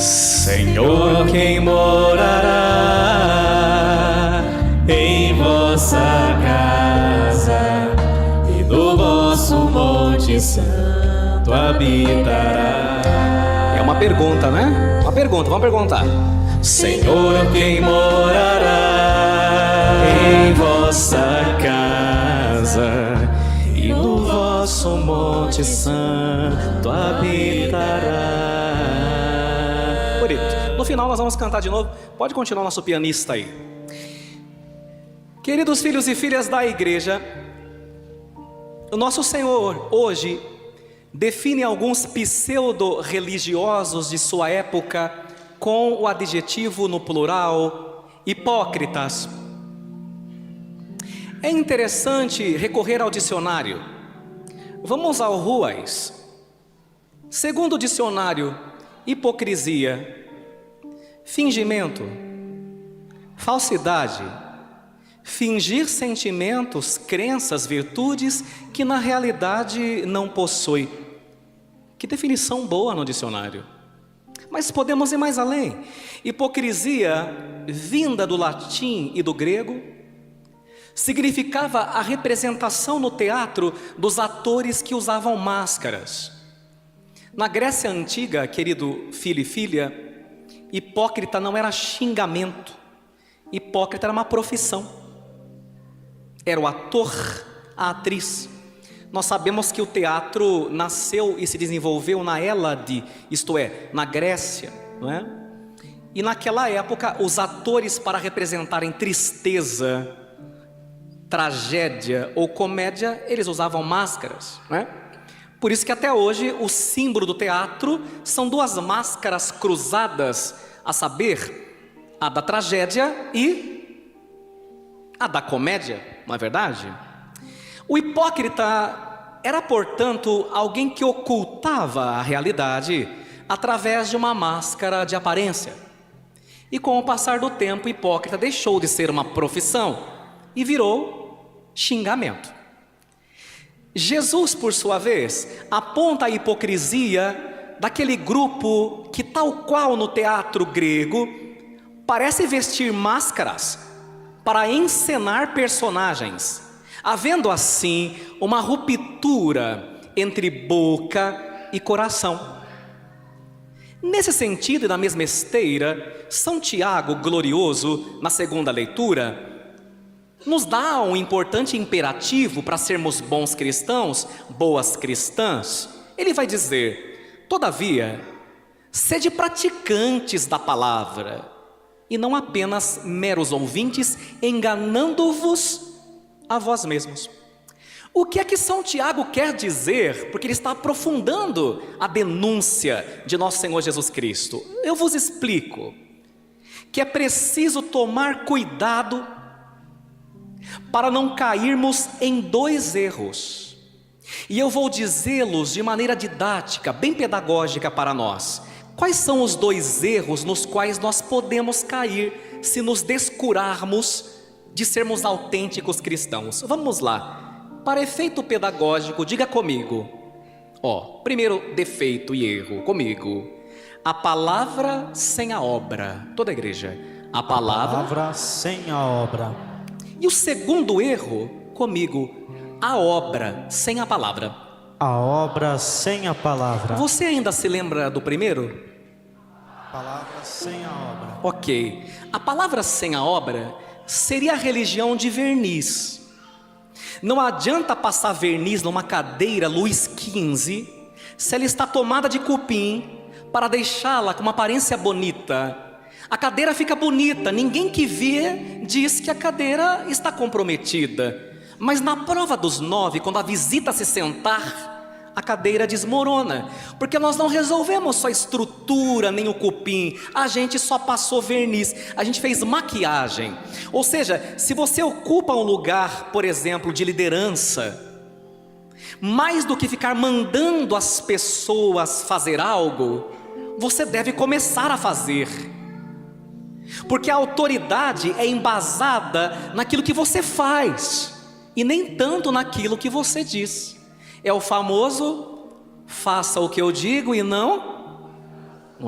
Senhor, quem morará em vossa casa e no vosso monte santo habitará? É uma pergunta, né? Uma pergunta, vamos perguntar. Senhor, quem morará em vossa casa e no vosso monte santo habitará? Bonito. No final nós vamos cantar de novo. Pode continuar nosso pianista aí. Queridos filhos e filhas da igreja, o nosso Senhor hoje define alguns pseudo-religiosos de sua época com o adjetivo no plural, hipócritas. É interessante recorrer ao dicionário. Vamos ao Ruais. Segundo o dicionário, hipocrisia, fingimento, falsidade, fingir sentimentos, crenças, virtudes que na realidade não possui. Que definição boa no dicionário. Mas podemos ir mais além. Hipocrisia, vinda do latim e do grego, significava a representação no teatro dos atores que usavam máscaras. Na Grécia Antiga, querido filho e filha, hipócrita não era xingamento. Hipócrita era uma profissão. Era o ator, a atriz. Nós sabemos que o teatro nasceu e se desenvolveu na Hélade, isto é, na Grécia, não é? E naquela época, os atores, para representarem tristeza, tragédia ou comédia, eles usavam máscaras, não é? Por isso que até hoje o símbolo do teatro são duas máscaras cruzadas, a saber, a da tragédia e a da comédia, não é verdade? O hipócrita era, portanto, alguém que ocultava a realidade através de uma máscara de aparência. E com o passar do tempo, o hipócrita deixou de ser uma profissão e virou xingamento. Jesus, por sua vez, aponta a hipocrisia daquele grupo que, tal qual no teatro grego, parece vestir máscaras para encenar personagens, havendo assim uma ruptura entre boca e coração. Nesse sentido e na mesma esteira, São Tiago glorioso, na segunda leitura, nos dá um importante imperativo para sermos bons cristãos, boas cristãs. Ele vai dizer: todavia, sede praticantes da palavra, e não apenas meros ouvintes, enganando-vos a vós mesmos. O que é que São Tiago quer dizer? Porque ele está aprofundando a denúncia de nosso Senhor Jesus Cristo. Eu vos explico que é preciso tomar cuidado para não cairmos em dois erros. E eu vou dizê-los de maneira didática, bem pedagógica para nós. Quais são os dois erros nos quais nós podemos cair se nos descurarmos de sermos autênticos cristãos? Vamos lá, para efeito pedagógico, diga comigo. Primeiro defeito e erro, comigo: a palavra sem a obra. Toda a igreja: a palavra sem a obra. E o segundo erro, comigo: a obra sem a palavra. A obra sem a palavra. Você ainda se lembra do primeiro? Palavra sem a obra. Ok, a palavra sem a obra seria a religião de verniz. Não adianta passar verniz numa cadeira Luís XV se ela está tomada de cupim para deixá-la com uma aparência bonita. A cadeira fica bonita, ninguém que vê diz que a cadeira está comprometida. Mas na prova dos 9, quando a visita se sentar, a cadeira desmorona, porque nós não resolvemos só a estrutura nem o cupim, a gente só passou verniz, a gente fez maquiagem. Ou seja, se você ocupa um lugar, por exemplo, de liderança, mais do que ficar mandando as pessoas fazer algo, você deve começar a fazer. Porque a autoridade é embasada naquilo que você faz e nem tanto naquilo que você diz. É o famoso: faça o que eu digo e não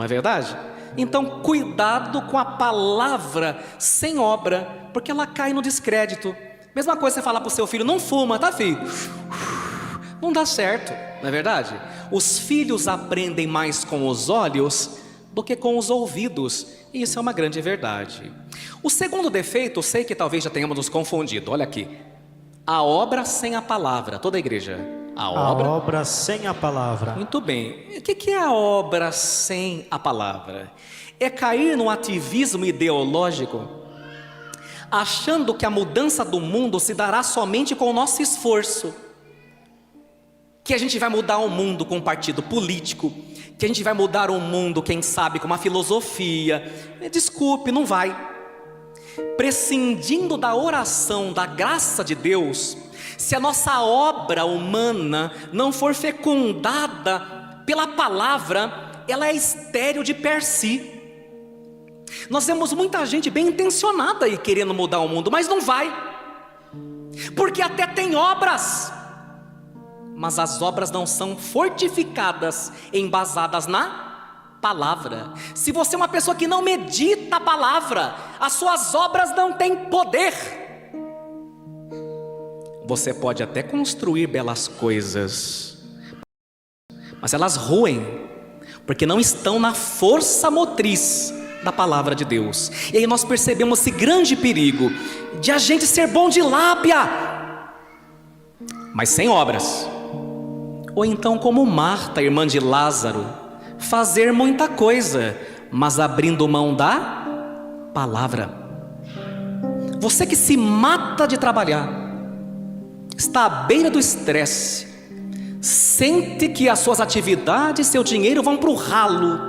é verdade? Então, cuidado com a palavra sem obra, porque ela cai no descrédito. Mesma coisa você falar para o seu filho: não fuma, tá, filho? Não dá certo, não é verdade? Os filhos aprendem mais com os olhos do que com os ouvidos, e isso é uma grande verdade. O segundo defeito, eu sei que talvez já tenhamos nos confundido, olha aqui: a obra sem a palavra. Toda a igreja: a obra sem a palavra. Muito bem. O que é a obra sem a palavra? É cair num ativismo ideológico, achando que a mudança do mundo se dará somente com o nosso esforço, que a gente vai mudar o mundo com um partido político, que a gente vai mudar o mundo, quem sabe, com uma filosofia. Desculpe, não vai. Prescindindo da oração, da graça de Deus, se a nossa obra humana não for fecundada pela palavra, ela é estéril de per si. Nós vemos muita gente bem intencionada aí querendo mudar o mundo, mas não vai, porque até tem obras, mas as obras não são fortificadas, embasadas na palavra. Se você é uma pessoa que não medita a palavra, as suas obras não têm poder. Você pode até construir belas coisas, mas elas ruem, porque não estão na força motriz da palavra de Deus. E aí nós percebemos esse grande perigo de a gente ser bom de lábia, mas sem obras. Ou então, como Marta, irmã de Lázaro, fazer muita coisa, mas abrindo mão da palavra. Você que se mata de trabalhar, está à beira do estresse, sente que as suas atividades, seu dinheiro vão para o ralo.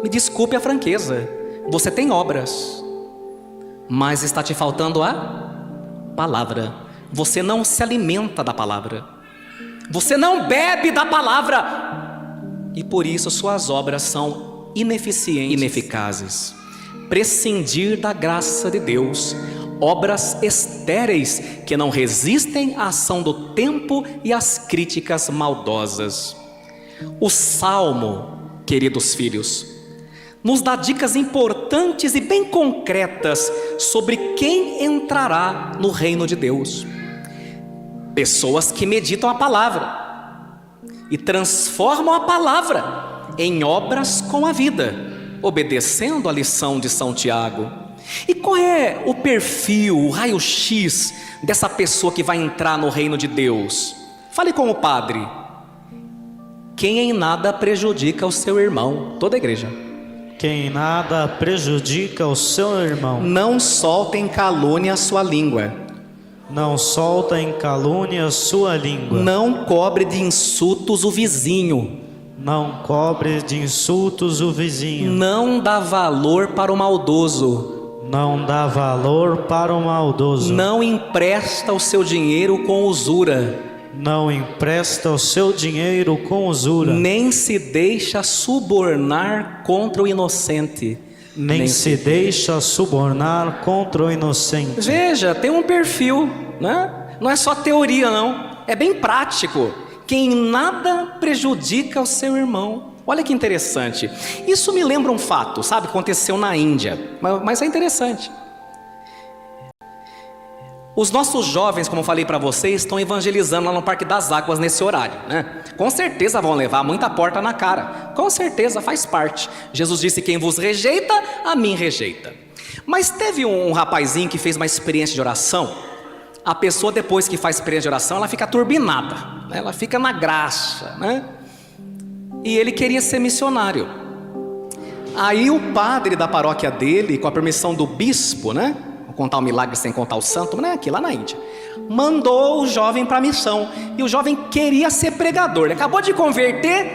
Me desculpe a franqueza, você tem obras, mas está te faltando a palavra. Você não se alimenta da palavra, você não bebe da palavra, e por isso suas obras são ineficientes, ineficazes. Prescindir da graça de Deus, obras estéreis que não resistem à ação do tempo e às críticas maldosas. O Salmo, queridos filhos, nos dá dicas importantes e bem concretas sobre quem entrará no reino de Deus. Pessoas que meditam a palavra e transformam a palavra em obras com a vida, obedecendo a lição de São Tiago. E qual é o perfil, o raio-x dessa pessoa que vai entrar no reino de Deus? Fale com o padre: quem em nada prejudica o seu irmão. Toda a igreja: quem em nada prejudica o seu irmão. Não solta em calúnia a sua língua. Não solta em calúnia a sua língua. Não cobre de insultos o vizinho. Não cobre de insultos o vizinho. Não dá valor para o maldoso. Não dá valor para o maldoso. Não empresta o seu dinheiro com usura. Não empresta o seu dinheiro com usura. Nem se deixa subornar contra o inocente. Nem se deixa subornar contra o inocente. Veja, tem um perfil, né? Não é só teoria, não. É bem prático. Quem em nada prejudica o seu irmão. Olha que interessante. Isso me lembra um fato, sabe? Aconteceu na Índia, mas é interessante. Os nossos jovens, como eu falei para vocês, estão evangelizando lá no Parque das Águas nesse horário, né? Com certeza vão levar muita porta na cara. Com certeza, faz parte. Jesus disse: quem vos rejeita, a mim rejeita. Mas teve um rapazinho que fez uma experiência de oração. A pessoa, depois que faz experiência de oração, ela fica turbinada, né? Ela fica na graça, né? E ele queria ser missionário. Aí o padre da paróquia dele, com a permissão do bispo, né? Vou contar o milagre sem contar o santo, mas não é aqui, lá na Índia. Mandou o jovem para a missão. E o jovem queria ser pregador. Ele acabou de converter,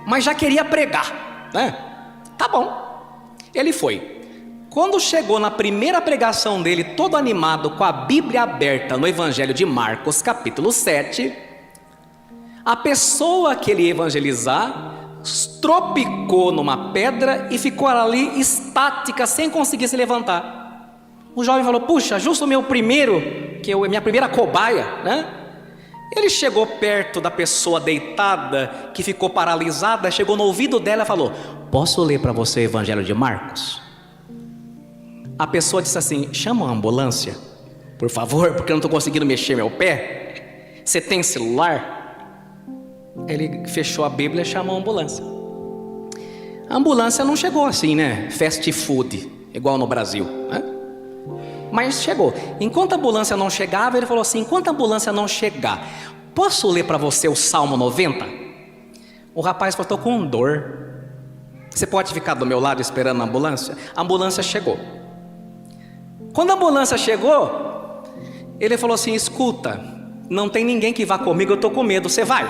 mas já queria pregar, né? Tá bom. Ele foi. Quando chegou na primeira pregação dele, todo animado, com a Bíblia aberta no Evangelho de Marcos, capítulo 7, a pessoa que ele ia evangelizar tropicou numa pedra e ficou ali estática, sem conseguir se levantar. O jovem falou: puxa, justo o meu primeiro, minha primeira cobaia, né? Ele chegou perto da pessoa deitada, que ficou paralisada, chegou no ouvido dela e falou: posso ler para você o Evangelho de Marcos? A pessoa disse assim: chama uma ambulância, por favor, porque eu não estou conseguindo mexer meu pé. Você tem celular? Ele fechou a Bíblia e chamou a ambulância. A ambulância não chegou assim, né? Fast food, igual no Brasil, né? Mas chegou. Enquanto a ambulância não chegava, ele falou assim: enquanto a ambulância não chegar, posso ler para você o Salmo 90? O rapaz falou: estou com dor. Você pode ficar do meu lado esperando a ambulância? A ambulância chegou. Quando a ambulância chegou, ele falou assim: escuta, não tem ninguém que vá comigo, eu estou com medo, você vai?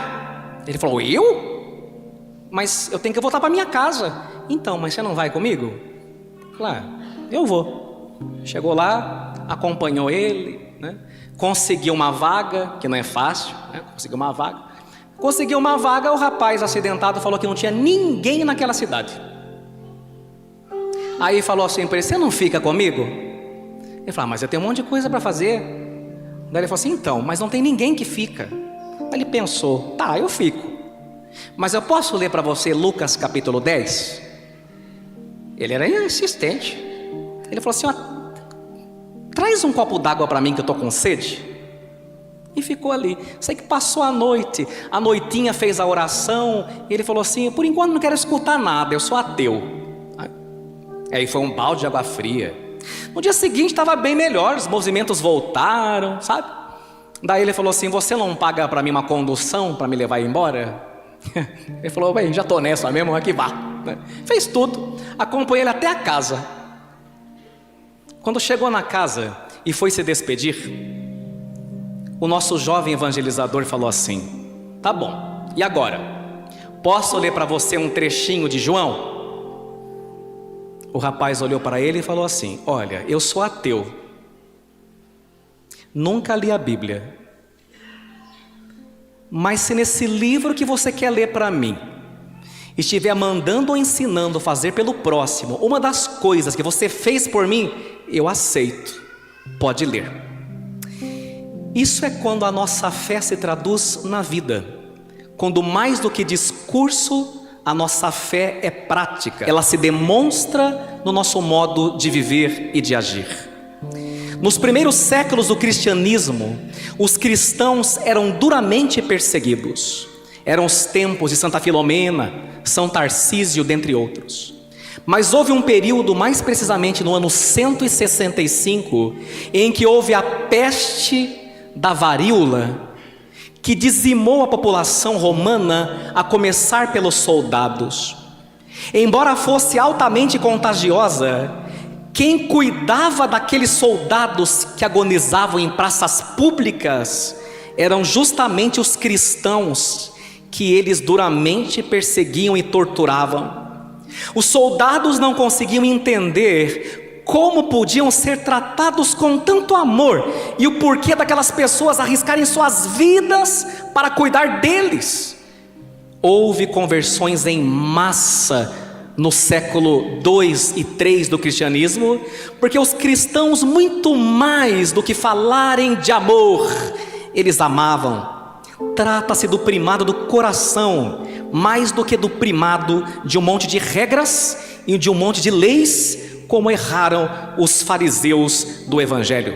Ele falou: eu? Mas eu tenho que voltar para minha casa. Então, mas você não vai comigo? Claro, eu vou. Chegou lá, acompanhou ele, né? Conseguiu uma vaga, que não é fácil, né? Conseguiu uma vaga, o rapaz acidentado falou que não tinha ninguém naquela cidade. Aí falou assim para ele: você não fica comigo? Ele falou: mas eu tenho um monte de coisa para fazer. Daí ele falou assim: então, mas não tem ninguém que fica. Aí ele pensou: tá, eu fico, mas eu posso ler para você Lucas capítulo 10? Ele era insistente. Ele falou assim: traz um copo d'água para mim que eu estou com sede. E ficou ali. Sei que passou a noite, a noitinha fez a oração, e ele falou assim: por enquanto não quero escutar nada, eu sou ateu. Aí foi um balde de água fria. No dia seguinte estava bem melhor, os movimentos voltaram, sabe? Daí ele falou assim: você não paga para mim uma condução para me levar embora? Ele falou: bem, já estou nessa mesmo, é que vá. Fez tudo, acompanhei ele até a casa. Quando chegou na casa e foi se despedir, o nosso jovem evangelizador falou assim: tá bom, e agora? Posso ler para você um trechinho de João? O rapaz olhou para ele e falou assim: olha, eu sou ateu, nunca li a Bíblia, mas se nesse livro que você quer ler para mim estiver mandando ou ensinando a fazer pelo próximo uma das coisas que você fez por mim, eu aceito, pode ler. Isso é quando a nossa fé se traduz na vida, quando mais do que discurso, a nossa fé é prática, ela se demonstra no nosso modo de viver e de agir. Nos primeiros séculos do cristianismo, os cristãos eram duramente perseguidos. Eram os tempos de Santa Filomena, São Tarcísio, dentre outros. Mas houve um período, mais precisamente no ano 165, em que houve a peste da varíola, que dizimou a população romana, a começar pelos soldados. Embora fosse altamente contagiosa, quem cuidava daqueles soldados que agonizavam em praças públicas eram justamente os cristãos, que eles duramente perseguiam e torturavam. Os soldados não conseguiam entender como podiam ser tratados com tanto amor e o porquê daquelas pessoas arriscarem suas vidas para cuidar deles. Houve conversões em massa no século 2 e 3 do cristianismo, porque os cristãos, muito mais do que falarem de amor, eles amavam. Trata-se do primado do coração, mais do que do primado de um monte de regras e de um monte de leis, como erraram os fariseus do Evangelho.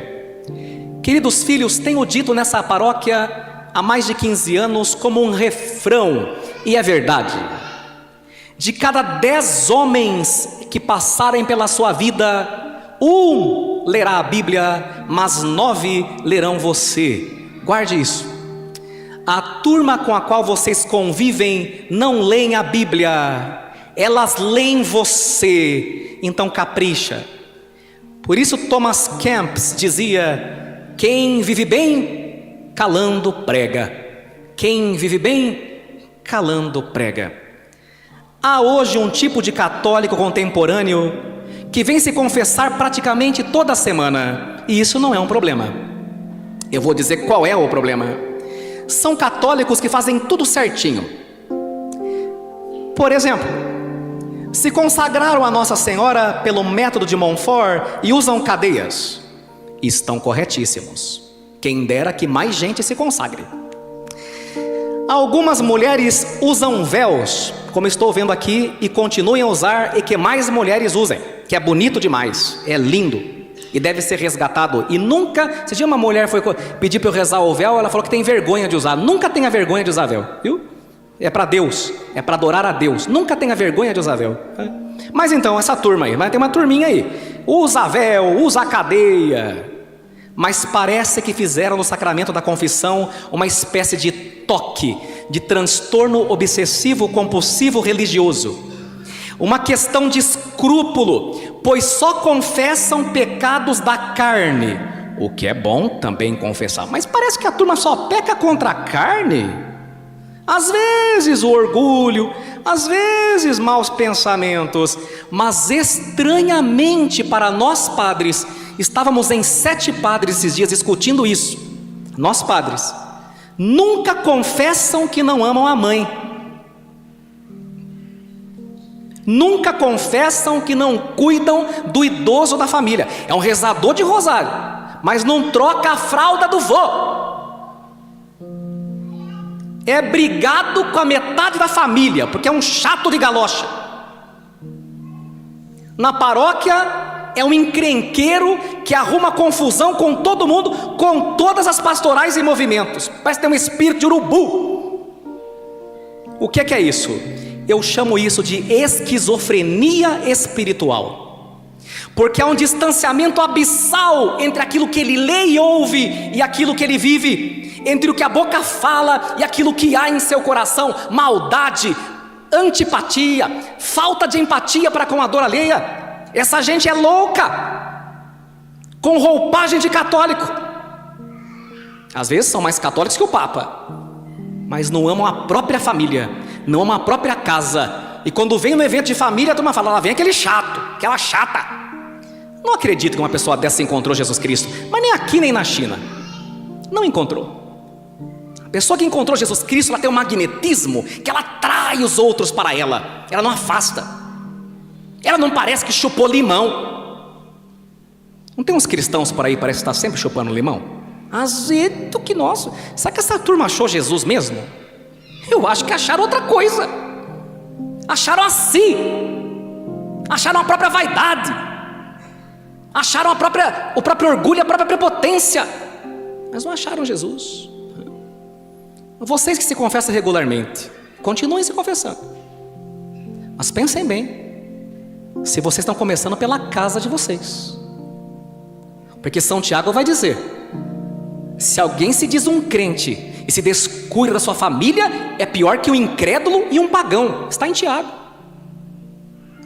Queridos filhos, tenho dito nessa paróquia há mais de 15 anos como um refrão, e é verdade: de cada 10 homens que passarem pela sua vida, 1 lerá a Bíblia, mas 9 lerão você. Guarde isso. A turma com a qual vocês convivem não leem a Bíblia, elas leem você, então capricha. Por isso Thomas Kempis dizia: quem vive bem, calando prega. Quem vive bem, calando prega. Há hoje um tipo de católico contemporâneo que vem se confessar praticamente toda semana, e isso não é um problema. Eu vou dizer qual é o problema. São católicos que fazem tudo certinho. Por exemplo, se consagraram a Nossa Senhora pelo método de Montfort e usam cadeias. Estão corretíssimos. Quem dera que mais gente se consagre. Algumas mulheres usam véus como estou vendo aqui, e continuem a usar, e que mais mulheres usem, que é bonito demais, é lindo, e deve ser resgatado. E nunca, se dia uma mulher foi pedir para eu rezar o véu, ela falou que tem vergonha de usar. Nunca tenha vergonha de usar véu, viu? É para Deus, é para adorar a Deus. Nunca tenha vergonha de usar véu. Mas então, essa turma aí, vai ter uma turminha aí, usa véu, usa cadeia, mas parece que fizeram no sacramento da confissão uma espécie de toque, de transtorno obsessivo compulsivo religioso, uma questão de escrúpulo, pois só confessam pecados da carne, o que é bom também confessar, mas parece que a turma só peca contra a carne. Às vezes o orgulho, às vezes maus pensamentos, mas estranhamente para nós padres, estávamos em 7 padres esses dias discutindo isso. Nós padres nunca confessam que não amam a mãe, nunca confessam que não cuidam do idoso da família. É um rezador de rosário, mas não troca a fralda do vô. É brigado com a metade da família, porque é um chato de galocha. Na paróquia é um encrenqueiro que arruma confusão com todo mundo, com todas as pastorais em movimentos. Parece ter um espírito de urubu. O que é isso? Eu chamo isso de esquizofrenia espiritual, porque há um distanciamento abissal entre aquilo que ele lê e ouve e aquilo que ele vive, entre o que a boca fala e aquilo que há em seu coração. Maldade, antipatia, falta de empatia para com a dor alheia. Essa gente é louca, com roupagem de católico. Às vezes são mais católicos que o Papa, mas não amam a própria família, não amam a própria casa. E quando vem no evento de família, a turma fala: lá vem aquele chato, aquela chata. Não acredito que uma pessoa dessa encontrou Jesus Cristo, mas nem aqui nem na China. Não encontrou. A pessoa que encontrou Jesus Cristo, ela tem um magnetismo que ela atrai os outros para ela. Ela não afasta. Ela não parece que chupou limão. Não tem uns cristãos por aí, parece estar sempre chupando limão? Azedo que nosso. Será que essa turma achou Jesus mesmo? Eu acho que acharam outra coisa. Acharam a si. Acharam a própria vaidade. Acharam o próprio orgulho, a própria prepotência. Mas não acharam Jesus. Vocês que se confessam regularmente, continuem se confessando, mas pensem bem se vocês estão começando pela casa de vocês, porque São Tiago vai dizer: se alguém se diz um crente e se descuida da sua família, é pior que um incrédulo e um pagão. Está em Tiago.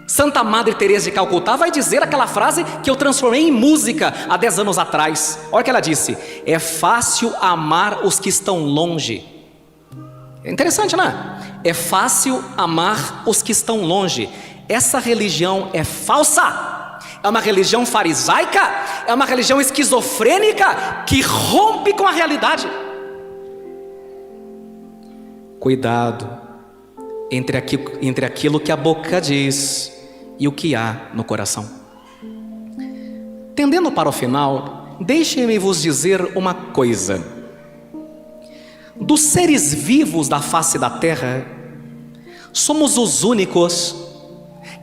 Santa Madre Teresa de Calcutá vai dizer aquela frase que eu transformei em música há 10 anos atrás. Olha o que ela disse: é fácil amar os que estão longe. É interessante, né? É fácil amar os que estão longe. Essa religião é falsa. É uma religião farisaica. É uma religião esquizofrênica que rompe com a realidade. Cuidado entre aquilo que a boca diz e o que há no coração. Tendendo para o final, deixem-me vos dizer uma coisa. Dos seres vivos da face da terra, somos os únicos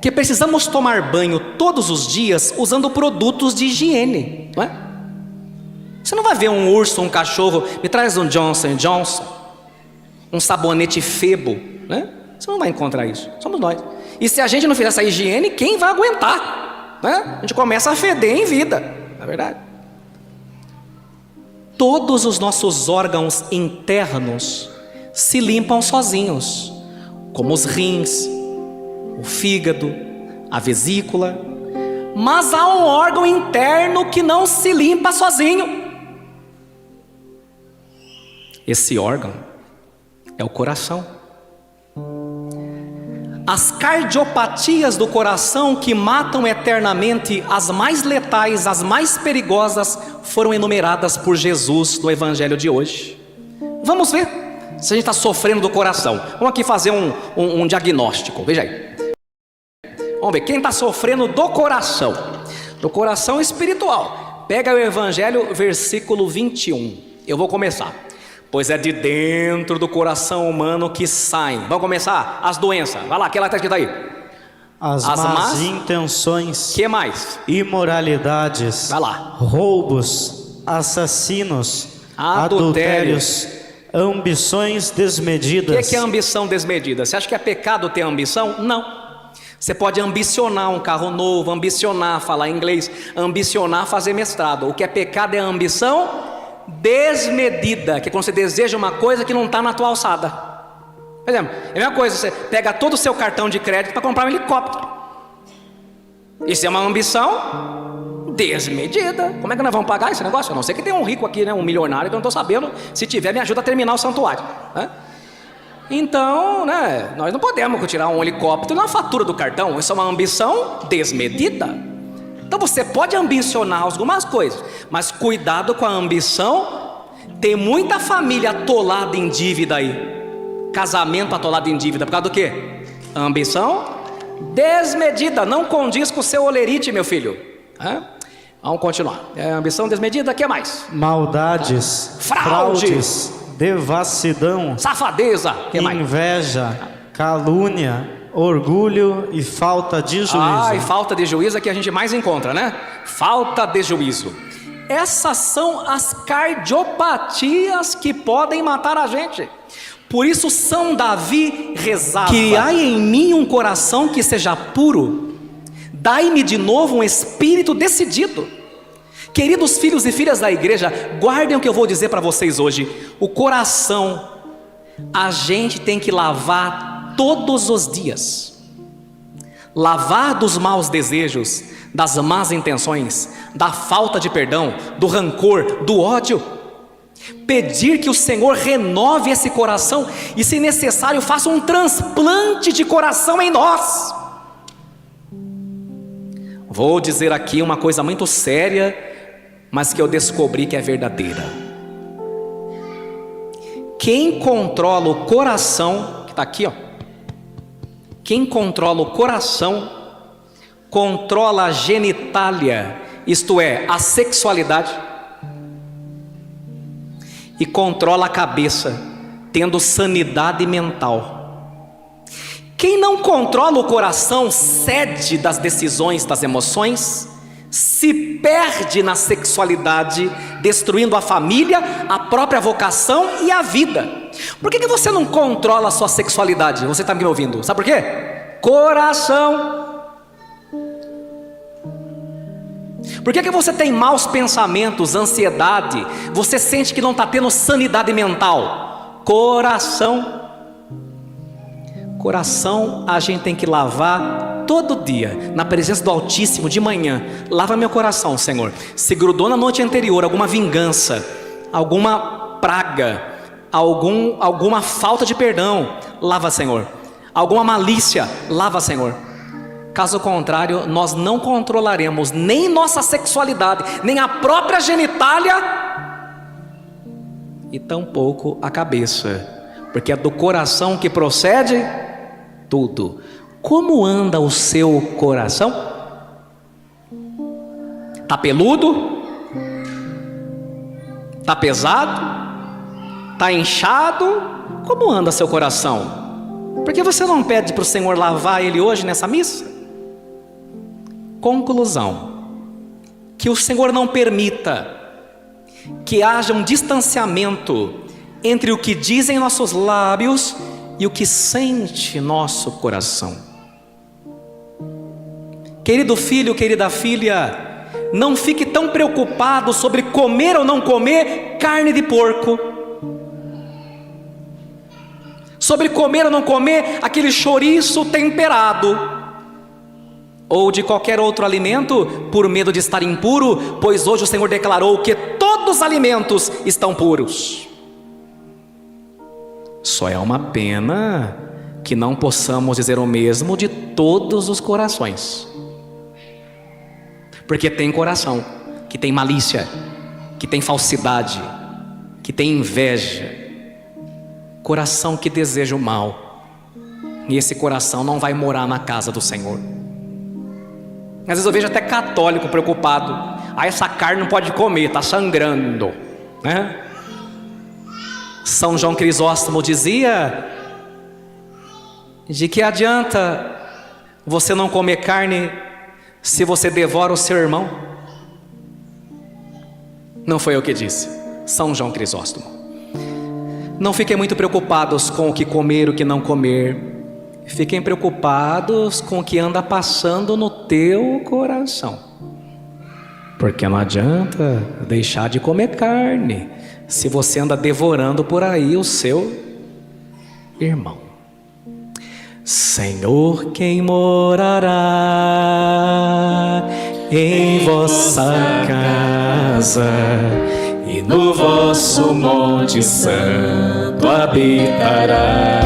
que precisamos tomar banho todos os dias usando produtos de higiene, não é? Você não vai ver um urso, um cachorro, me traz um Johnson & Johnson, um sabonete Febo, né? Você não vai encontrar isso, somos nós. E se a gente não fizer essa higiene, quem vai aguentar, né? A gente começa a feder em vida, não é verdade? Todos os nossos órgãos internos se limpam sozinhos, como os rins, o fígado, a vesícula. Mas há um órgão interno que não se limpa sozinho. Esse órgão é o coração. As cardiopatias do coração que matam eternamente, as mais letais, as mais perigosas, foram enumeradas por Jesus no Evangelho de hoje. Vamos ver se a gente está sofrendo do coração. Vamos aqui fazer um diagnóstico, veja aí. Vamos ver quem está sofrendo do coração espiritual. Pega o Evangelho, versículo 21. Eu vou começar. Pois é de dentro do coração humano que saem. Vamos começar? As doenças. Vai lá, que ela está escrito aí. As más intenções, Que mais? imoralidades, Vai lá. roubos, assassinos, Adultérios. adultérios, ambições desmedidas. O que é ambição desmedida? Você acha que é pecado ter ambição? Não. Você pode ambicionar um carro novo, ambicionar falar inglês, ambicionar fazer mestrado. O que é pecado é a ambição desmedida, que é quando você deseja uma coisa que não está na tua alçada. Por exemplo, é a mesma coisa, você pega todo o seu cartão de crédito para comprar um helicóptero. Isso é uma ambição desmedida. Como é que nós vamos pagar esse negócio? A não ser que tenha um rico aqui, né? Um milionário que eu não estou sabendo. Se tiver, me ajuda a terminar o santuário, né? Então, né, nós não podemos tirar um helicóptero na fatura do cartão. Isso é uma ambição desmedida. Então você pode ambicionar algumas coisas, mas cuidado com a ambição. Tem muita família atolada em dívida aí. Casamento atolado em dívida. Por causa do quê? Ambição desmedida. Não condiz com o seu olerite, meu filho. Vamos continuar. Ambição desmedida, o que mais? Maldades, Fraude. fraudes, devassidão, Safadeza, o que mais? inveja, calúnia, orgulho e falta de juízo. E falta de juízo é que a gente mais encontra, né? Falta de juízo. Essas são as cardiopatias que podem matar a gente. Por isso São Davi rezava: criai em mim um coração que seja puro, dai-me de novo um espírito decidido. Queridos filhos e filhas da igreja, guardem o que eu vou dizer para vocês hoje. O coração a gente tem que lavar todos os dias. Lavar dos maus desejos, das más intenções, da falta de perdão, do rancor, do ódio. Pedir que o Senhor renove esse coração e, se necessário, faça um transplante de coração em nós. Vou dizer aqui uma coisa muito séria, mas que eu descobri que é verdadeira. Quem controla o coração, que está aqui, ó. Quem controla o coração, controla a genitália, isto é, a sexualidade, e controla a cabeça, tendo sanidade mental. Quem não controla o coração cede das decisões, das emoções, se perde na sexualidade, destruindo a família, a própria vocação e a vida. Por que você não controla a sua sexualidade? Você está me ouvindo? Sabe por quê? Coração. Por que você tem maus pensamentos, ansiedade? Você sente que não está tendo sanidade mental? Coração. Coração a gente tem que lavar todo dia, na presença do Altíssimo, de manhã. Lava meu coração, Senhor. Se grudou na noite anterior alguma vingança, alguma praga, alguma falta de perdão, lava, Senhor. Alguma malícia, lava, Senhor. Caso contrário, nós não controlaremos nem nossa sexualidade, nem a própria genitália, e tampouco a cabeça, porque é do coração que procede tudo. Como anda o seu coração? Está peludo? Está pesado? Está inchado? Como anda seu coração? Por que você não pede para o Senhor lavar ele hoje nessa missa? Conclusão: que o Senhor não permita que haja um distanciamento entre o que dizem nossos lábios e o que sente nosso coração. Querido filho, querida filha, não fique tão preocupado sobre comer ou não comer carne de porco, sobre comer ou não comer aquele chouriço temperado, ou de qualquer outro alimento, por medo de estar impuro, pois hoje o Senhor declarou que todos os alimentos estão puros. Só é uma pena que não possamos dizer o mesmo de todos os corações, porque tem coração que tem malícia, que tem falsidade, que tem inveja, coração que deseja o mal, e esse coração não vai morar na casa do Senhor. Às vezes eu vejo até católico preocupado: essa carne não pode comer, está sangrando, né? São João Crisóstomo dizia: de que adianta você não comer carne se você devora o seu irmão? Não foi eu que disse, São João Crisóstomo. Não fiquem muito preocupados com o que comer, o que não comer. Fiquem preocupados com o que anda passando no teu coração. Porque não adianta deixar de comer carne se você anda devorando por aí o seu irmão. Senhor, quem morará em vossa casa e no vosso monte santo habitará?